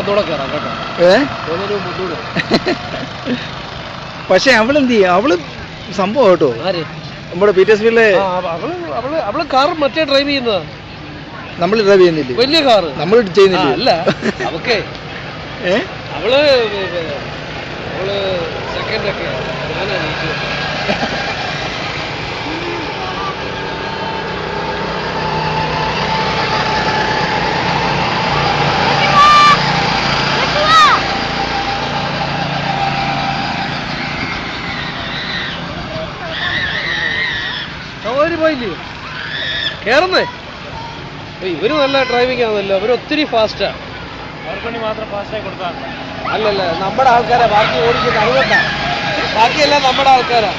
ഒന്നുകൂടെ കയറാം കേട്ടോ. പക്ഷെ അവളെന്ത് ചെയ്യും? അവള് സംഭവം കേട്ടോ. നമ്മുടെ പീറ്റേഴ്സ്ഫീൽഡിലെ അവള് കാർ മറ്റേ ഡ്രൈവ് ചെയ്യുന്നതാ. നമ്മൾ ഡ്രൈവ് ചെയ്യുന്നില്ലേ? വലിയ കാറ് നമ്മൾ ചെയ്യുന്നില്ല. അല്ല അവക്കെ അവള് സെക്കൻഡ് ഒക്കെ പോയില്ലേ കേറുന്നേ. ഇവര് നല്ല ഡ്രൈവിംഗ് ആണല്ലോ, അവര് ഒത്തിരി ഫാസ്റ്റാ. അവർക്ക് വേണ്ടി മാത്രം ഫാസ്റ്റായി കൊടുത്താൽ അല്ലല്ല, നമ്മുടെ ആൾക്കാരാ ബാക്കി ഓടിക്കുന്നത്. അതുകൊണ്ടാ, ബാക്കിയെല്ലാം നമ്മുടെ ആൾക്കാരാ.